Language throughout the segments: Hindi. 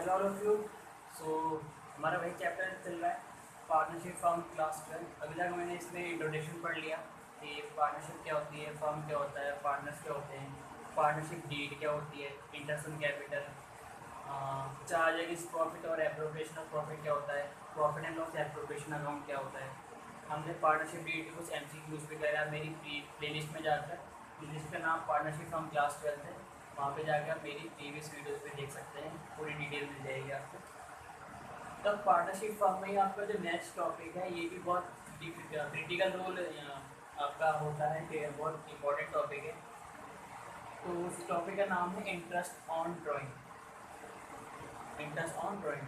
Hello all of you. So हमारा वही चैप्टर चल रहा है, पार्टनरशिप फर्म क्लास 12। अभी तक मैंने इसमें इंट्रोडक्शन पढ़ लिया कि पार्टनरशिप क्या होती है, फर्म क्या होता है, पार्टनर्स क्या होते हैं, पार्टनरशिप डीड क्या होती है, interest on capital, charge against profit और एप्रोप्रिएशन ऑफ प्रॉफिट क्या होता है, profit and loss appropriation account क्या होता है। हमने पार्टनरशिप डीड के कुछ MCQs भी करा। मेरी प्ले लिस्ट में जाकर, प्ले लिस्ट का नाम पार्टनरशिप फर्म क्लास 12 है, वहाँ पे जाकर आप मेरी प्रीवियस वीडियोस पे देख सकते हैं, पूरी डिटेल मिल जाएगी आपको। तब पार्टनरशिप फर्म में ही आपका जो नेक्स्ट टॉपिक है ये भी बहुत क्रिटिकल रोल आपका होता है कि बहुत इंपॉर्टेंट टॉपिक है। तो उस टॉपिक का नाम है interest on drawing. Interest on drawing,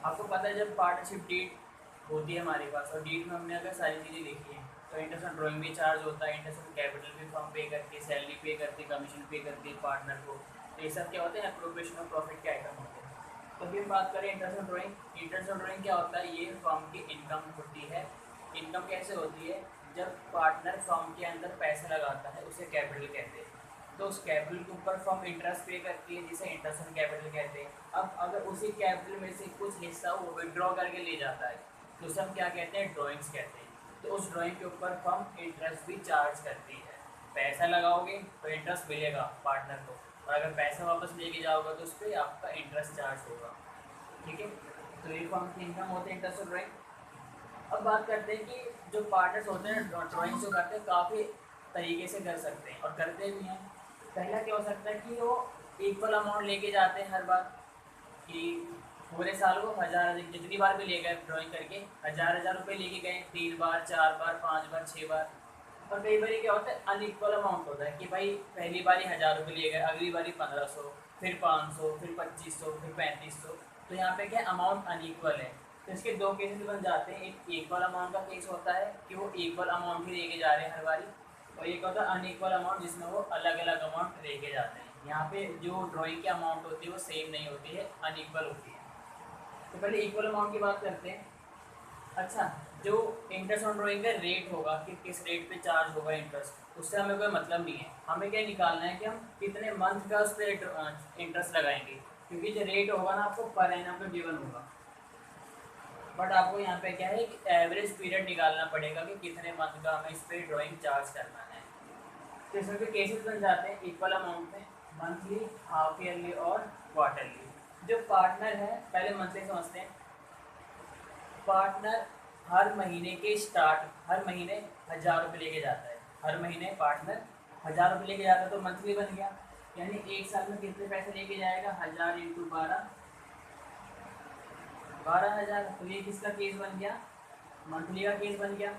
आपको पता है जब पार्टनरशिप डीड होती है हमारे पास और डीड में हमने अगर सारी चीज़ें लिखी हैं तो इंटरेस्ट ऑन ड्राइंग भी चार्ज होता है, इंटरेस्ट ऑन कैपिटल भी फर्म पे करती है, सैलरी पे करती है, कमीशन पे करती है पार्टनर को। तो ये सब क्या होते हैं, एप्रोप्रिएशन ऑफ प्रॉफिट के आइटम होते हैं। तो अभी हम बात करें interest on drawing. Interest on drawing क्या होता है, ये फर्म की इनकम होती है। इनकम कैसे होती है, जब पार्टनर फर्म के अंदर पैसा लगाता है उसे कैपिटल कहते हैं। तो उस कैपिटल के ऊपर फर्म इंटरेस्ट पे करती है जिसे इंटरेस्ट ऑन कैपिटल कहते हैं। अब अगर उसी कैपिटल में से कुछ हिस्सा वो विड्रॉ करके ले जाता है तो उसे हम क्या कहते हैं, ड्राइंग्स कहते हैं। तो उस ड्राइंग के ऊपर फर्म इंटरेस्ट भी चार्ज करती है। पैसा लगाओगे तो इंटरेस्ट मिलेगा पार्टनर को, और अगर पैसा वापस लेके जाओगे तो उस पर आपका इंटरेस्ट चार्ज होगा। ठीक है, तो ये फर्म की इनकम होती है इंटरेस्ट ऑन ड्राइंग। अब बात करते हैं कि जो पार्टनर्स होते हैं ड्राइंग जो करते हैं काफ़ी तरीके से कर सकते हैं और करते भी हैं। पहला क्या हो सकता है कि वो इक्वल अमाउंट लेके जाते हैं हर बार, कि पूरे साल को हज़ार जितनी बार भी ले गए ड्राइंग करके हज़ार रुपये लेके गए, 3 बार 4 बार 5 बार 6 बार। और कई बार क्या होता है, अनइक्वल अमाउंट होता है कि भाई पहली बार 1000 रुपये ले गए, अगली बारी 1500, फिर 500, फिर 2500, फिर 3500। तो यहाँ पे क्या अमाउंट अनइक्वल है। तो इसके दो केसेस बन जाते हैं। एक इक्वल अमाउंट का केस होता है कि वो इक्वल अमाउंट ही लेके जा रहे हैं हर बारी, और एक होता है अनइक्वल अमाउंट जिसमें वो अलग अलग अमाउंट लेके जाते हैं। यहाँ पे जो ड्राइंग की अमाउंट होती है वो सेम नहीं होती है, अनइक्वल होती है। तो पहले इक्वल अमाउंट की बात करते हैं। अच्छा, जो इंटरेस्ट ऑन ड्राइंग का रेट होगा कि किस रेट पे चार्ज होगा इंटरेस्ट, उससे हमें कोई मतलब नहीं है। हमें क्या निकालना है कि हम कितने मंथ का उस पर इंटरेस्ट लगाएंगे, क्योंकि जो रेट होगा ना आपको पर एनम पे गिवन होगा। बट आपको यहाँ पे क्या है कि एवरेज पीरियड निकालना पड़ेगा कि कितने मंथ का हमें इस पर ड्राइंग चार्ज करना है। तो इसमें भी केसेस बन जाते हैं इक्वल अमाउंट में, मंथली, हाफ ईयरली और क्वार्टरली। जो पार्टनर है, पहले मंथली समझते हैं। पार्टनर हर महीने के स्टार्ट, हर महीने 1000 रुपये लेके जाता है। हर महीने पार्टनर 1000 रुपये लेके जाता है तो मंथली बन गया। यानी एक साल में कितने पैसे लेके जाएगा, 1000 इंटू 12, 12,000। तो ये किसका केस बन गया, मंथली का केस बन गया।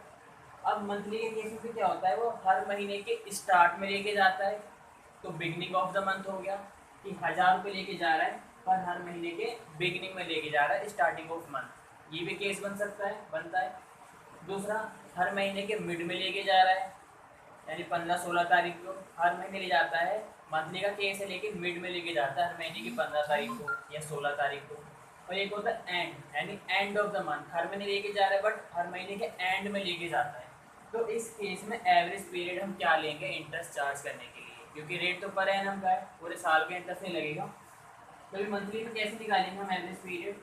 अब मंथली के केस में क्या होता है, वो हर महीने के स्टार्ट में लेके जाता है, तो बिगनिंग ऑफ द मंथ हो गया कि 1000 रुपये लेके जा रहा है पर हर महीने के बिगनिंग में लेके जा रहा है, स्टार्टिंग ऑफ मंथ। ये भी केस बन सकता है, बनता है। दूसरा, हर महीने के मिड में लेके जा रहा है, यानी 15-16 तारीख को हर महीने ले जाता है। मंथली का केस है लेकिन मिड में लेके जाता है, हर महीने की 15 तारीख को या 16 तारीख को। और एक होता है एंड, यानी एंड ऑफ द मंथ, हर महीने लेके जा रहा है बट हर महीने के एंड में लेके जाता है। तो इस केस में एवरेज पीरियड हम क्या लेंगे इंटरेस्ट चार्ज करने के लिए, क्योंकि रेट तो पर एनम का है, पूरे साल का इंटरेस्ट नहीं लगेगा। तो अभी मंथली में कैसे निकालेंगे हम एवरेज पीरियड।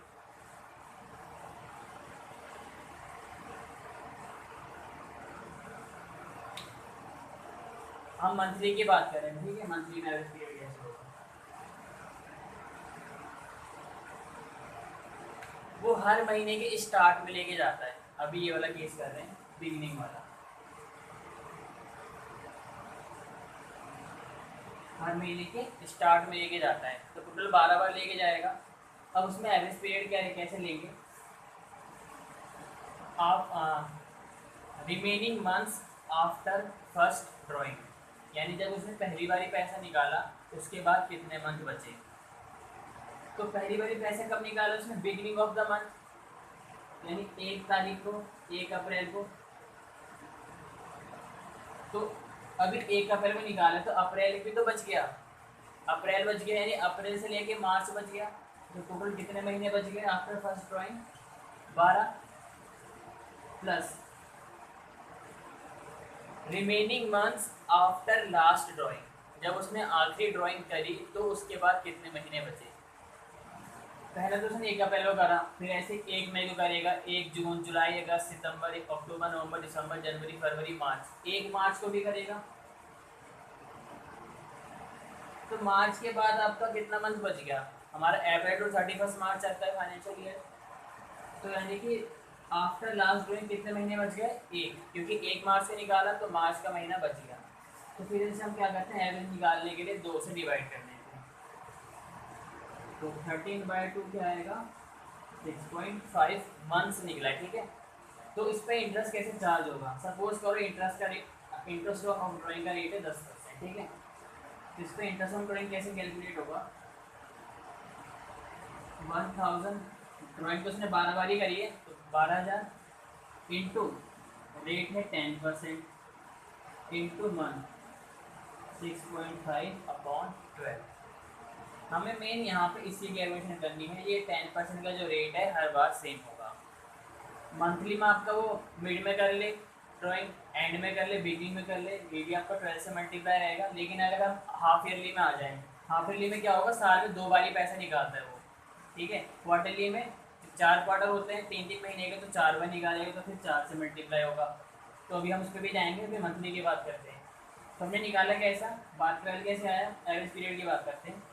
हम मंथली की बात करें, ठीक है, मंथली में एवरेज पीरियड कैसे होगा। वो हर महीने के स्टार्ट में लेके जाता है। अभी ये वाला केस कर रहे हैं, बिगिनिंग वाला। हर महीने के स्टार्ट में लेके जाता है तो टोटल 12 बार लेके जाएगा। अब उसमें एवरेज पीरियड क्या है, कैसे लेंगे आप, remaining months after first drawing, यानी जब उसने पहली बारी पैसा निकाला उसके बाद कितने मंथ बचे। तो पहली बारी पैसा कब निकाला उसने, बिगिनिंग ऑफ द मंथ, यानी 1 तारीख को, 1 अप्रैल को। तो अभी 1 अप्रैल में निकाला तो अप्रैल भी तो बच गया, अप्रैल बच गया, यानी अप्रैल से लेके मार्च बच गया। तो टोटल कितने महीने बच गए after first drawing, 12 plus remaining months after last drawing, जब उसने आखिरी ड्राइंग करी तो उसके बाद कितने महीने बचे। पहले तो उसने 1 अप्रैल को करा, फिर ऐसे 1 मई को करेगा, 1 जून, जुलाई, अगस्त, सितंबर, 1 अक्टूबर, नवंबर, दिसंबर, जनवरी, फरवरी, मार्च, 1 मार्च को भी करेगा। तो मार्च के बाद आपका कितना मंथ बच गया? हमारा अप्रैल टू 31 मार्च आता है फाइनेंशियल ईयर। तो यानी कि आफ्टर लास्ट ड्राइंग कितने महीने बच गए? 1, क्योंकि 1 मार्च से निकाला तो मार्च का महीना बच गया। तो फिर इसे हम क्या करते हैं, एवरेज निकालने के लिए 2 से डिवाइड कर देते हैं। तो 13/2 क्या आएगा? 6.5 मंथ्स निकला, ठीक है। तो इस पर इंटरेस्ट कैसे चार्ज होगा? सपोज करो इंटरेस्ट का रेट, इंटरेस्ट ऑफ ड्राइंग का रेट है 10%, ठीक है। तो इस पर इंटरेस्ट ऑफ ड्राइंग कैसे कैलकुलेट होगा? 1000, ड्राइंग तो उसने 12 बारी करी है तो 12,000 इंटू रेट है 10% इंटू मंथ 6.5/12। हमें मेन यहाँ पे इसकी कैलकुलेशन करनी है। ये 10% का जो रेट है हर बार सेम होगा। मंथली में आपका वो मिड में कर ले ड्राइंग, एंड में कर ले, बिगिनिंग में कर ले, ये भी आपका 12 से मल्टीप्लाई रहेगा। लेकिन अगर हम हाफ ईयरली में आ जाएँ, हाफ ईयरली में क्या होगा, साल में 2 बारी पैसा निकालता है वो, ठीक है। क्वार्टरली में 4 क्वार्टर होते हैं, 3-3 महीने के, तो 4 बार निकालेगा तो फिर 4 से मल्टीप्लाई होगा। तो अभी हम उस पर भी जाएंगे, फिर मंथली की बात करते हैं। तो हमने निकाला कैसा, बात कर कैसे आया, एवरेज पीरियड की बात करते हैं।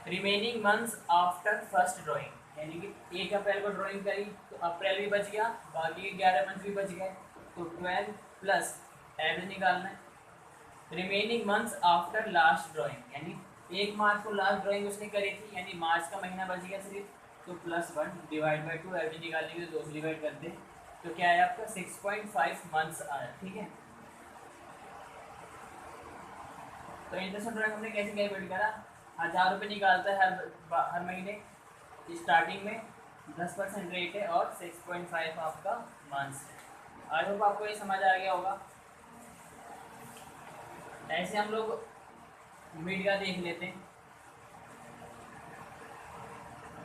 Remaining months after first drawing, यानी कि 1 अप्रैल को ड्राइंग करी तो अप्रैल भी बच गया, बाकी के 11 मंथ भी बच गए, तो 12 प्लस एवरेज निकालना है। Remaining months after last drawing, यानी 1 मार्च को लास्ट ड्राइंग उसने करी थी, यानी मार्च का महीना बच गया सिर्फ, तो +1 डिवाइड बाई 2, एवरेज निकालने के लिए 2 से डिवाइड कर दे, तो क्या है आपका 6.5 मंथ्स आया, ठीक है। तो इंटरेस्ट ऑफ ड्राइंग हमने कैसे कैलकुलेट करा, 1000 रुपये निकालता है हर महीने, स्टार्टिंग में 10% रेट है और 6.5 आपका मंथ्स है। आई होप आपको ये समझ आ गया होगा। ऐसे हम लोग मिड का देख लेते हैं,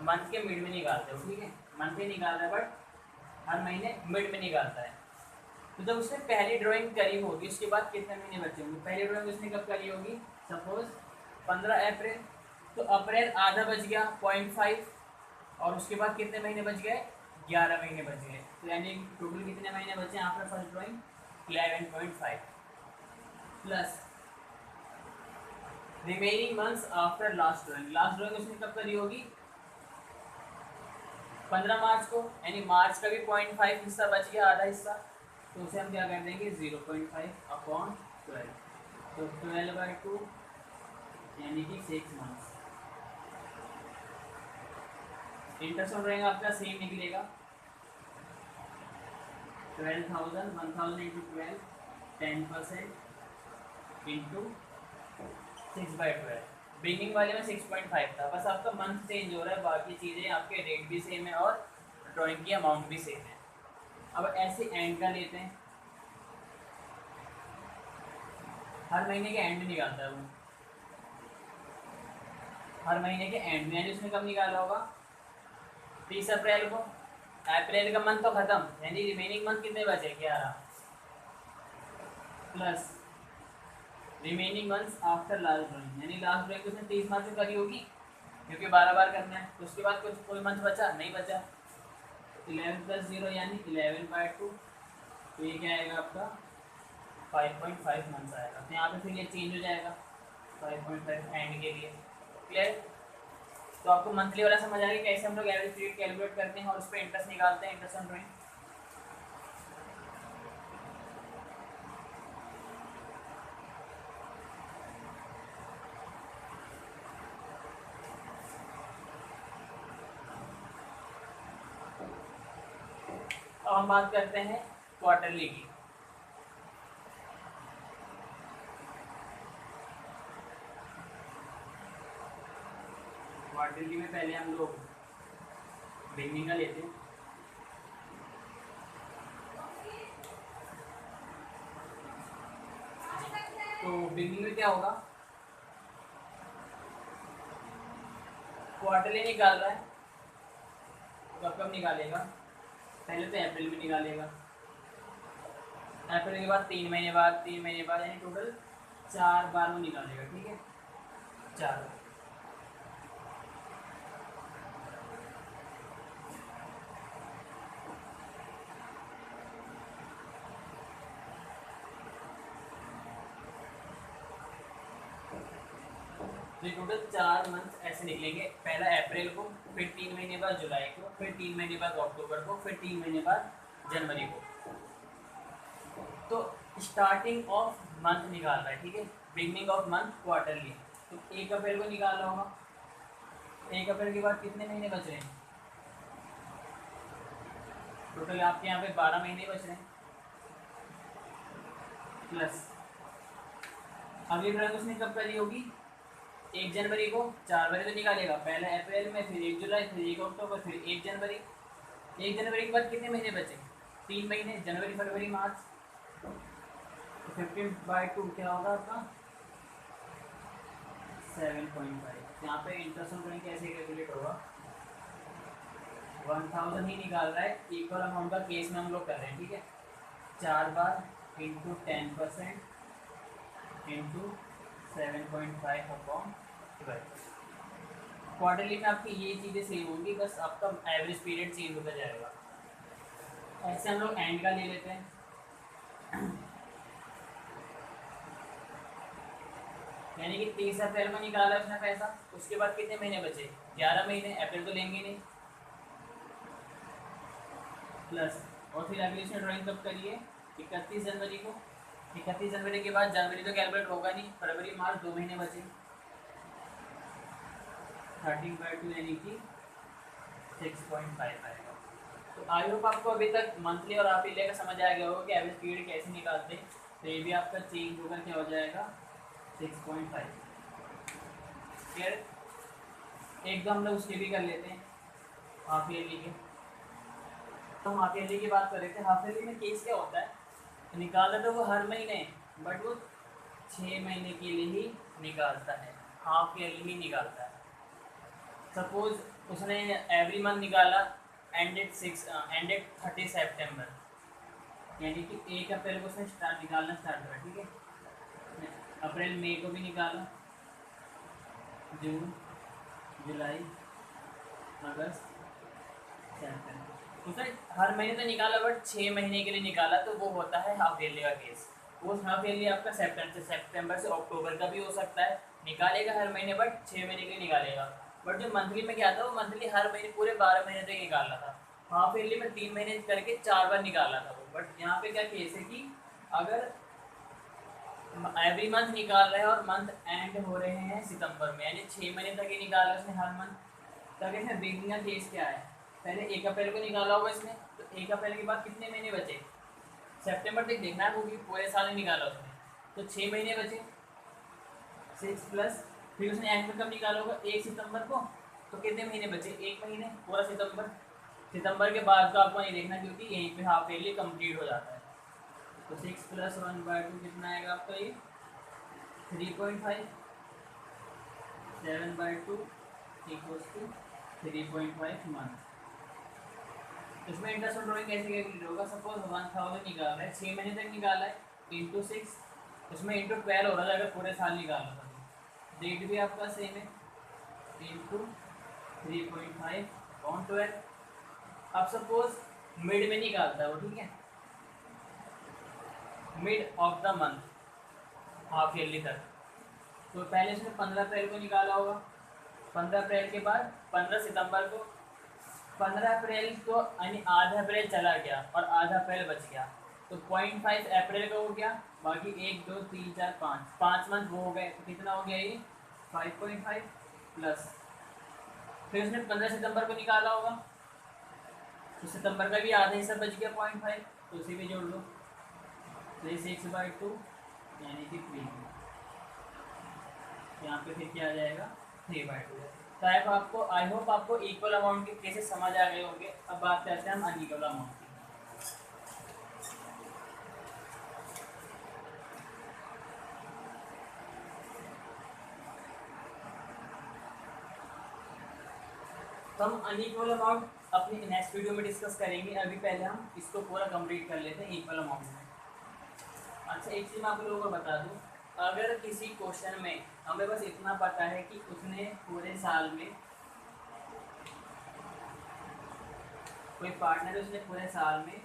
मंथ के मिड में निकालते हो, ठीक है। मंथ में निकाल रहा है बट हर महीने मिड में निकालता है। तो जब उसने पहली ड्राइंग करी होगी उसके बाद कितने महीने बचे होंगे? पहली ड्राइंग उसने कब करी होगी? सपोज 15 अप्रैल, तो अप्रैल आधा बच गया 0.5, और उसके बाद कितने महीने बच गए? 11 महीने बच गए। तो यानी टोटल कितने महीने बचे यहाँ पर first drawing? 11.5 plus remaining months after last drawing. Last drawing उसने कब करी होगी? 15 मार्च को, यानी मार्च का भी 0.5 हिस्सा बच गया, आधा हिस्सा, तो उसे हम क्या कर देंगे 0.5/12, तो 12/2 यानी कि 6 मंथ्स। इंटरेस्ट ऑन ड्राइंग आपका सेम निकलेगा, 12,000, 1000 इंटू 12, 10% इंटू 6/12। बिगिनिंग वाले में 6.5 था, बस आपका मंथ चेंज हो रहा है, बाकी चीज़ें आपके रेट भी सेम है और ड्राइंग की अमाउंट भी सेम है। अब ऐसे एंड का लेते हैं, हर महीने के एंड में निकालता है वो, हर महीने के एंड में, यानी उसने कब निकाला होगा? 30 अप्रैल को। अप्रैल का मंथ तो खत्म, यानी रिमेनिंग मंथ कितने बचे? 11 plus remaining months after last drawing, यानी लास्ट ड्राइंग उसने 30 मार्च को करी होगी, क्योंकि 12 बार करना है। तो उसके बाद कुछ कोई मंथ बचा नहीं बचा, 11 + 0 यानी 11/2, तो ये क्या आएगा आपका 5.5 मंथ्स आएगा। तो यहाँ पे फिर ये चेंज हो जाएगा 5.5 एंड के लिए। क्लियर? तो आपको मंथली वाला समझ आ गया कैसे हम लोग एवरेज पीरियड कैलकुलेट करते हैं और उस पर इंटरेस्ट निकालते हैं, इंटरेस्ट ऑन ड्राइंग। अब हम बात करते हैं क्वार्टरली की। क्वार्टरली में पहले हम लोग बिगनिंग का लेते हैं। तो बिगनिंग में क्या होगा? क्वार्टरली निकाल रहा है तो कब निकालेगा? पहले तो अप्रैल में निकालेगा, अप्रैल के बाद 3 महीने बाद, 3 महीने बाद, यानी टोटल 4 बार वो निकालेगा, ठीक है। 4 तो टोटल 4 मंथ ऐसे निकलेंगे, पहला अप्रैल को, फिर 3 महीने बाद जुलाई को, फिर 3 महीने बाद अक्टूबर को, फिर 3 महीने बाद जनवरी को। तो स्टार्टिंग ऑफ मंथ निकाल रहा है, ठीक है, बिगनिंग ऑफ मंथ क्वार्टरली। तो 1 अप्रैल को निकाल रहा होगा, 1 अप्रैल के बाद कितने महीने बच रहे हैं? टोटल आपके यहाँ पे 12 महीने बच रहे हैं, प्लस अगली ट्रांजेक्शन उसने कब करी होगी? 1 जनवरी को, 4 बजे तो निकालेगा, पहले अप्रैल में, फिर 1 जुलाई, फिर 1 अक्टूबर, फिर 1 जनवरी। 1 जनवरी के बाद कितने महीने बचे? 3 महीने, जनवरी फरवरी मार्च। तो 15/2 क्या होगा आपका? 7.5। यहाँ पे इंटरेस्ट करेंगे कैसे कैलकुलेट होगा? 1000 ही निकाल रहा है, इक्वल अमाउंट का केस में हम लोग कर रहे हैं, ठीक है। 4 bar into 10% into 7.5 upon 12। Quarterly में आपकी ये चीज़ें सेम होंगी, बस आपका एवरेज पीरियड चेंज होता जाएगा। ऐसे हम लोग एंड का ले लेते हैं। यानी कि 30 अप्रैल को निकाला उसने पैसा, उसके बाद कितने महीने बचे? 11 महीने, अप्रैल तो लेंगे नहीं, प्लस और फिर अगली से ड्राइंग कब करिए? 31 जनवरी को। 31 जनवरी के बाद जनवरी तो कैलकुलेट होगा नहीं, फरवरी मार्च 2 महीने बचे, 13/2 यानी कि 6.5 आएगा। तो आई होप आपको अभी तक मंथली और हाफ ईयरली का समझ आ गया होगा कि एवरेज पीरियड कैसे निकालते हैं। तो ये भी आपका चेंज होकर क्या हो जाएगा? 6.5। फिर एक दो हम लोग उसके भी कर लेते हैं, हाफ ईयरली के। तो हम हाफ ईयरली की बात कर रहे थे। हाफ ईयरली में केस क्या होता है? निकालता तो वो हर महीने, बट वो 6 महीने के लिए ही निकालता है, हाफ ईयरली ही निकालता है। सपोज उसने एवरी मंथ निकाला, एंडेड 30 सितंबर, यानी कि 1 अप्रैल को उसने निकालना स्टार्ट करा, ठीक है। अप्रैल मई को भी निकाला, जून जुलाई अगस्त सितंबर, उसने हर महीने तो निकाला, बट 6 महीने के लिए निकाला, तो वो होता है हाफ ईयरली का केस। वो हाफ ईयरली आपका सितंबर से अक्टूबर का भी हो सकता है, निकालेगा हर महीने, बट 6 महीने के लिए निकालेगा। बट जो मंथली में क्या था, वो मंथली हर महीने पूरे 12 महीने तक निकालना था। हाफ ईयरली में 3 महीने करके 4 बार निकालना था वो। बट यहाँ पे क्या केस है कि अगर एवरी मंथ निकाल रहे हैं और मंथ एंड हो रहे हैं सितंबर में, यानी 6 महीने तक ही निकाल रहे हैं उसने हर मंथ, तब इसमें बिगनिंग का केस क्या है? पहले 1 अप्रैल को निकाला होगा इसने, तो 1 अप्रैल के बाद कितने महीने बचे? सितंबर तक देखना है, वो भी पूरे साल ही निकाला उसने, तो 6 महीने बचे, 6 प्लस फिर उसने एंड में कब निकाला होगा? 1 सितंबर को, तो कितने महीने बचे? 1 महीने, पूरा सितंबर। सितंबर के बाद का आपको नहीं देखना, क्योंकि यहीं पे हाफ ईयरली कंप्लीट हो जाता है। तो 6 + 1/2 कितना आएगा आपका? ये 3.5, 7/2 = 3.5 मंथ। इसमें इंटरेस्ट ड्रॉइंग कैसे कैलकुलेट होगा? सपोज 1000 निकाला है, 6 महीने तक निकाला है, इंटू 6, उसमें इंटू 12 हो रहा है अगर पूरे साल निकाला था। डेट भी आपका सेम है, इंटू 3.5 ऑन 12। अब सपोज मिड में निकालता है वो, ठीक है, mid of the month half yearly तक, तो पहले इसने 15 अप्रैल को निकाला होगा, 15 अप्रैल के बाद 15 सितंबर को, 15 अप्रैल को यानी आधा अप्रैल चला गया और आधा अप्रैल बच गया, तो 0.5 अप्रैल का हो गया, बाकी 1 2 3 4 5 मंथ वो हो गए, तो कितना हो गया ये? 5.5 प्लस फिर उसने 15 सितंबर को निकाला होगा, तो सितंबर का भी आधा हिस्सा बच गया 0.5, तो उसी में जोड़ लो, तो ये 6/2 यानी कि 3, यहाँ पे फिर क्या आ जाएगा? 3/2। तो आई होप आपको इक्वल अमाउंट के केसेस समझ आ गए होंगे। अब बात करते हैं हम अनइक्वल अमाउंट की। तो हम अनइक्वल अमाउंट अपनी नेक्स्ट वीडियो में डिस्कस करेंगे, अभी पहले हम इसको पूरा कंप्लीट कर लेते हैं इक्वल अमाउंट में। अच्छा, एक चीज़ मैं आप लोगों को बता दूं, अगर किसी क्वेश्चन में हमें बस इतना पता है कि उसने पूरे साल में, कोई पार्टनर उसने पूरे साल में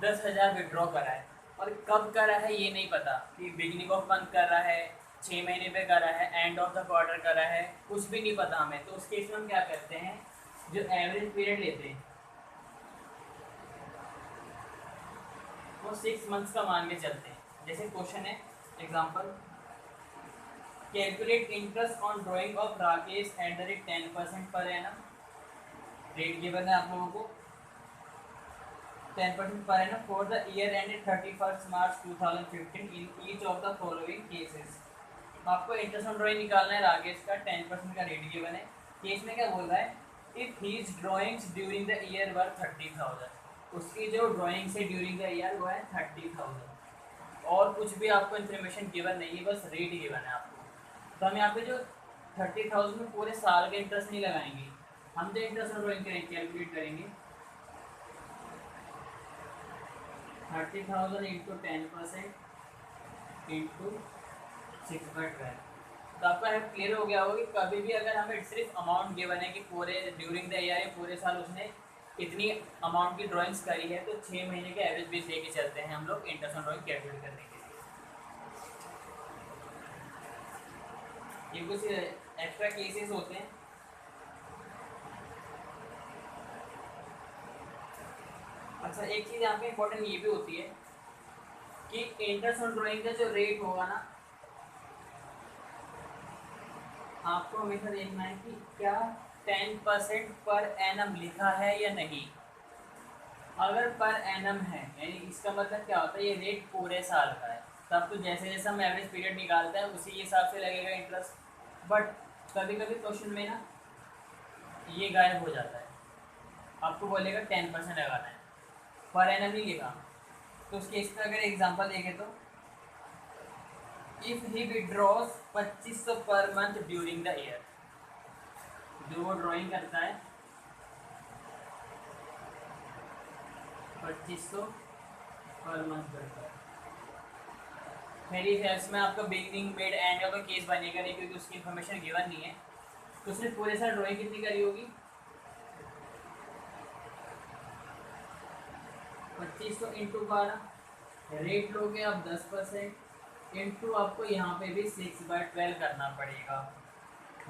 10,000 विड्रॉ करा है, और कब करा है ये नहीं पता, कि बिगिनिंग ऑफ मंथ कर रहा है, 6 महीने पे करा है, एंड ऑफ द क्वार्टर करा है, कुछ भी नहीं पता हमें, तो उस केस में हम क्या करते हैं, जो एवरेज पीरियड लेते हैं वो 6 मंथ्स का मान के चलते हैं। जैसे क्वेश्चन है example, calculate interest on drying of Rakesh at the rate 10% per annum. Rate given है आप लोगों को 10% per annum for the year ended 31st March 2015 in each of the following cases। आपको इंटरेस्ट ऑन ड्राइंग निकालना है राकेश का, 10% का रेट गिवन है। केस में क्या बोल रहा है, if his drawings during the year were 30,000, उसकी जो ड्राइंग से ड्यूरिंग द ईयर वो है 30,000, और कुछ भी आपको इन्फॉर्मेशन गिवन नहीं है, बस रेट गिवन है आपको। तो हम यहाँ पे जो 30,000 में पूरे साल का इंटरेस्ट नहीं लगाएंगे, हम जो इंटरेस्ट ऑन ड्राइंग कैलकुलेट करेंगे 30,000 इंटू 10% इंटू 6/12। तो आपका क्लियर हो गया होगा कि कभी भी अगर हमें सिर्फ अमाउंट गिवन है कि पूरे ड्यूरिंग द ईयर पूरे साल उसने इतनी अमाउंट की ड्राइंग्स करी है, तो 6 महीने के एवरेज बेस लेके चलते हैं हम लोग इंटरेस्ट ऑन ड्राइंग कैलकुलेट करने के लिए। ये कुछ एक्स्ट्रा केसेस होते हैं। अच्छा, एक चीज़ यहाँ पे इम्पोर्टेंट ये भी होती है कि इंटरेस्ट ऑन ड्राइंग का जो रेट होगा ना, आपको हमेशा देखना है कि क्या 10% पर एनम लिखा है या नहीं। अगर पर एनम है यानी इसका मतलब क्या होता है, ये रेट पूरे साल का है, तब तो जैसे जैसे हम एवरेज पीरियड निकालते हैं उसी हिसाब से लगेगा इंटरेस्ट। बट कभी कभी क्वेश्चन में ना ये गायब हो जाता है, आपको बोलेगा 10% लगाना है, पर एनम नहीं लिखा। तो उस केस में अगर एग्जांपल देखें तो if he withdraws 2500 per month during the year, जो वो ड्राइंग करता है 2500 पर मंथ करता है, मेरी इसमें आपका बिगिनिंग मिड एंड का केस बनेगा नहीं, क्योंकि उसकी इन्फॉर्मेशन गिवन नहीं है। तो उसने पूरे साल ड्राइंग कितनी करी होगी, 2500 इंटू 12, रेट लोगे आप 10%, इंटू आपको यहाँ पे भी 6/12 करना पड़ेगा,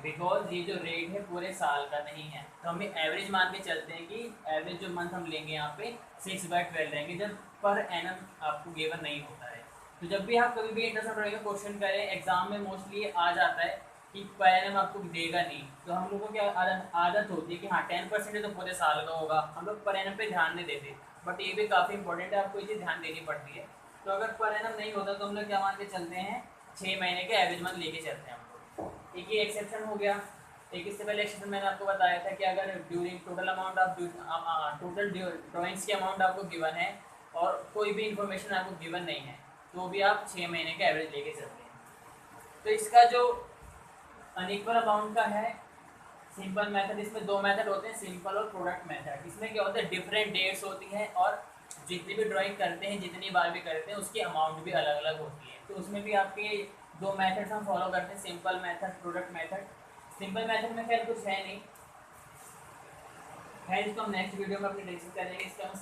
बिकॉज ये जो रेट है पूरे साल का नहीं है। तो हमें एवरेज मान के चलते हैं कि एवरेज जो मंथ हम लेंगे यहाँ पे 6/12 रहेंगे, जब पर एनम आपको गिवन नहीं होता है। तो जब भी आप कभी भी इंटरेस्ट ऑन ड्राइंग का क्वेश्चन करें एग्जाम में, मोस्टली आ जाता है कि पर एनम आपको देगा नहीं, तो हम लोगों को क्या आदत होती है कि हाँ 10% है तो पूरे साल का होगा, हम लोग पर एनम पे ध्यान नहीं देते। बट ये भी काफ़ी इंपॉर्टेंट है, आपको ये चीज़ ध्यान देनी पड़ती है। तो अगर पर एनम नहीं होता तो हम लोग क्या मान के चलते हैं, 6 महीने के एवरेज मंथ लेके चलते हैं हम लोग। एक ही एक्सेप्शन हो गया। एक इससे पहले एक्सेप्शन मैंने आपको बताया था कि अगर during total amount of total drawings की अमाउंट आपको गिवन है और कोई भी इंफॉर्मेशन आपको गिवन नहीं है, तो भी आप 6 महीने का एवरेज लेके चलते हैं। तो इसका जो अनइक्वल अमाउंट का है सिंपल मेथड, इसमें 2 मेथड होते हैं, सिंपल और प्रोडक्ट मेथड। इसमें क्या होता है, डिफरेंट डेट्स होती हैं और जितनी भी ड्राइंग करते हैं, जितनी बार भी करते हैं, उसकी अमाउंट भी अलग अलग होती है। तो उसमें भी आपके 2 मेथड्स हम फॉलो करते हैं, simple method, product method. Simple method में खैर कुछ है नहीं है, इसको हम नेक्स्ट वीडियो में अपनी डिस्कस करेंगे। इसका हम